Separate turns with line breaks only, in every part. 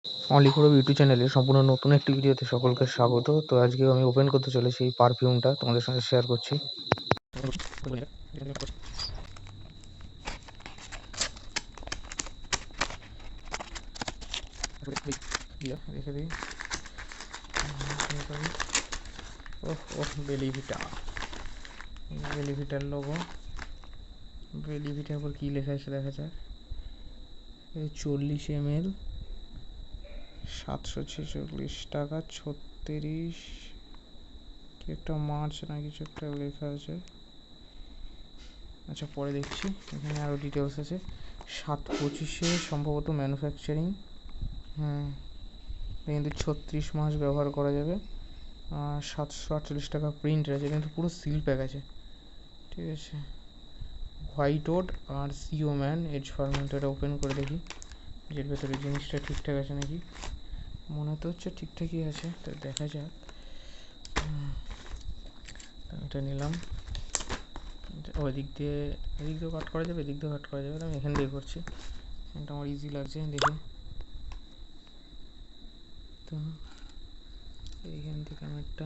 Only করব YouTube চ্যানেলে সম্পূর্ণ নতুন একটি ভিডিওতে সকলকে স্বাগত। তো আজকে আমি ওপেন করতে চলেছি এই পারফিউমটা, তোমাদের সঙ্গে শেয়ার করছি। রেখে দিই। ওহ বেলিভিটা, বেলিভিটার লোগো। বেলিভিটার উপর কী লেখা আছে দেখা যাক। 40 ml 746 টাকা 36 কি একটা মাছ না কিছু একটা লেখা আছে। আচ্ছা পরে দেখছি, এখানে আরও ডিটেলস আছে। 7/25 সম্ভবত ম্যানুফ্যাকচারিং। হ্যাঁ, কিন্তু 36 মাস ব্যবহার করা যাবে। 748 টাকা প্রিন্ট আছে, কিন্তু পুরো সিল প্যাক আছে। ঠিক আছে, হোয়াইট ওড আর সিও ম্যান এজ ফার্মেন্টটা ওপেন করে দেখি এর ভেতরে জিনিসটা ঠিকঠাক আছে নাকি। মনে তো হচ্ছে ঠিকঠাকই আছে, তো দেখা যাক। এটা নিলাম। এদিক দিয়েও কাট করা যাবে, এদিক দিয়েও কাট করা যাবে। আমি এখান দিয়ে করছি, এটা আমার ইজি লাগছে দেখে। তো এইখান থেকে আমি একটা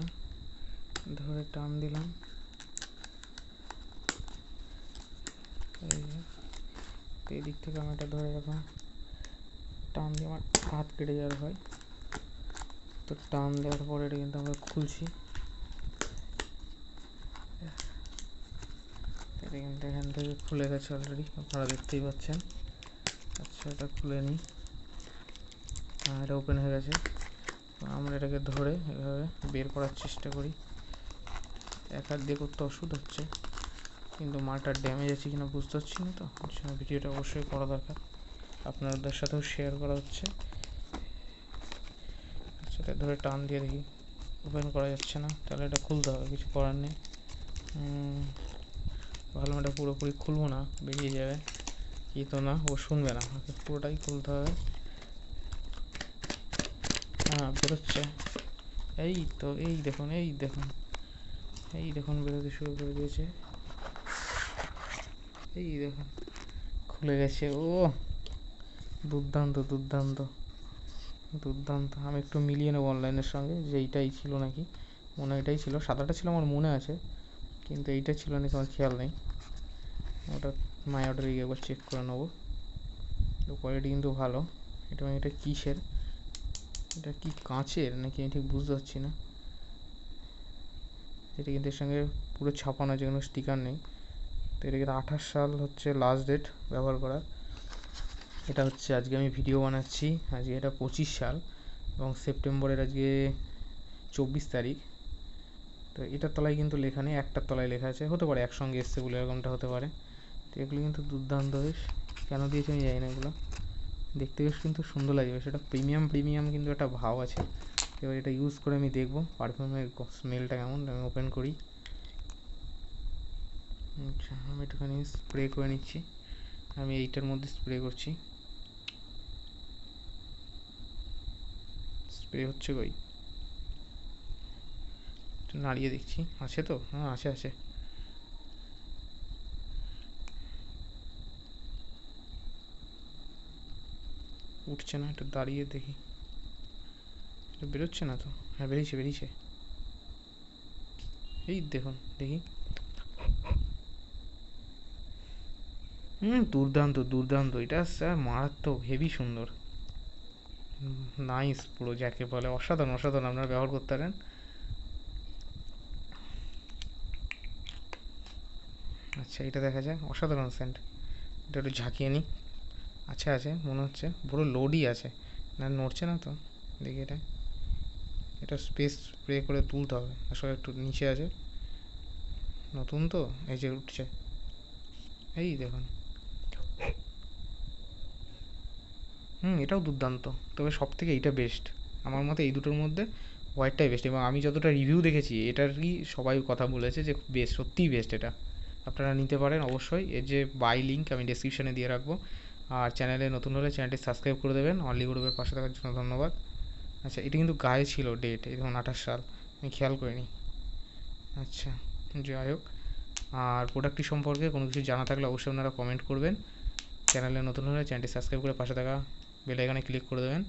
ধরে টান দিলাম, এই দিক থেকে আমি এটা ধরে এরকম টান দিয়ে আমার হাত কেটে যাওয়ার হয়। তো টান দেওয়ার পরে এটা কিন্তু আমরা খুলছি। এটা কিন্তু এখান থেকে খুলে গেছে অলরেডি, আপনারা দেখতেই পাচ্ছেন। আচ্ছা এটা খুলে নিই। এটা ওপেন হয়ে গেছে। আমরা এটাকে ধরে এভাবে বের করার চেষ্টা করি। এক হাত দিয়ে করতে অসুবিধা হচ্ছে, কিন্তু মালটার ড্যামেজ আছে কিনা বুঝতে পারছি না। তো ভিডিওটা অবশ্যই করা দরকার, আপনাদের সাথেও শেয়ার করা হচ্ছে। সেটা ধরে টান দিয়ে দেখি, ওপেন করা যাচ্ছে না, তাহলে এটা খুলতে হবে, কিছু করার নেই। ভালো, এটা পুরোপুরি খুলবো না, বেরিয়ে যাবে কি তো না, ও শুনবে না, পুরোটাই খুলতে হবে। হ্যাঁ বেরোচ্ছে, এই তো এই দেখুন বেরোতে শুরু করে দিয়েছে। এই দেখুন খুলে গেছে। ও দুর্দান্ত দুর্দান্ত দুর্দান্ত। আমি একটু মিলিয়ে নেবো অনলাইনের সঙ্গে যে এইটাই ছিল নাকি। মনে হয় এটাই ছিল, সাদাটা ছিল আমার মনে আছে, কিন্তু এইটা ছিল নাকি আমার খেয়াল নেই। ওটা মাই অর্ডারে গিয়ে একবার চেক করে নেবো। কোয়ালিটি কিন্তু ভালো। এটা কিসের, এটা কি কাঁচের নাকি আমি ঠিক বুঝতে পারছি না। এটা কিন্তু এর সঙ্গে পুরো ছাপানো আছে, কোনো স্টিকার নেই। তো এটা কিন্তু 28 সাল হচ্ছে লাস্ট ডেট ব্যবহার করার। এটা হচ্ছে আজকে আমি ভিডিও বানাচ্ছি, আজকে এটা 25 সাল এবং সেপ্টেম্বরের আজকে 24 তারিখ। তো এটার তলায় কিন্তু লেখা নেই, একটার তলায় লেখা আছে, হতে পারে একসঙ্গে এসছে বলে এরকমটা হতে পারে। তো এগুলো কিন্তু দুর্দান্ত বেশ, কেন দিয়েছে আমি জানি না। এগুলো দেখতে বেশ কিন্তু সুন্দর লাগবে, সেটা প্রিমিয়াম কিন্তু একটা ভাব আছে। এবার এটা ইউজ করে আমি দেখবো পারফিউমের স্মেলটা কেমন। আমি ওপেন করি। আচ্ছা আমি একটুখানি স্প্রে করে নিচ্ছি, আমি এইটার মধ্যে স্প্রে করছি। স্প্রে হচ্ছে কই, নাড়িয়ে দেখছি আছে তো। হ্যাঁ আছে। উঠছে না, একটু দাঁড়িয়ে দেখি। এটা বেরোচ্ছে না তো। হ্যাঁ বেরিয়েছে। এই দেখুন দেখি। দুর্দান্ত এটা স্যার, মারাত্মক, হেভি সুন্দর, নাইস, পুরো যাকে বলে অসাধারণ। আপনারা ব্যবহার করতে পারেন। আচ্ছা এটা দেখা যাক, অসাধারণ সেন্ট। এটা একটু ঝাঁকিয়ে নিই। আছে মনে হচ্ছে, পুরো লোডই আছে। না নড়ছে না তো, দেখি এটা স্পেস স্প্রে করে তুলতে হবে, আসলে একটু নিচে আছে, নতুন তো, এই যে উঠছে। এই দেখুন, এটাও দুর্দান্ত, তবে সব থেকে এইটা বেস্ট আমার মতে। এই দুটোর মধ্যে হোয়াইটটাই বেস্ট, এবং আমি যতটা রিভিউ দেখেছি এটারই সবাই কথা বলেছে যে বেস্ট, সত্যিই বেস্ট এটা। আপনারা নিতে পারেন অবশ্যই। এর যে বাই লিঙ্ক আমি ডেসক্রিপশানে দিয়ে রাখবো। আর চ্যানেলে নতুন হলে চ্যানেলটি সাবস্ক্রাইব করে দেবেন। অনলি গ্রুপের পাশে থাকার জন্য ধন্যবাদ। আচ্ছা এটা কিন্তু গায়ে ছিল ডেট, এই দেখুন 28 সাল, আমি খেয়াল করিনি। আচ্ছা যাই হোক, আর প্রোডাক্টটি সম্পর্কে কোনো কিছু জানা থাকলে অবশ্যই আপনারা কমেন্ট করবেন। চ্যানেলে নতুন হলে চ্যানেলটি সাবস্ক্রাইব করে পাশে থাকা বেল আইকনে ক্লিক করে দেবেন।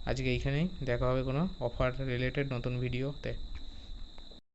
আজকে এইখানেই, দেখা হবে কোনো অফার রিলেটেড নতুন ভিডিওতে।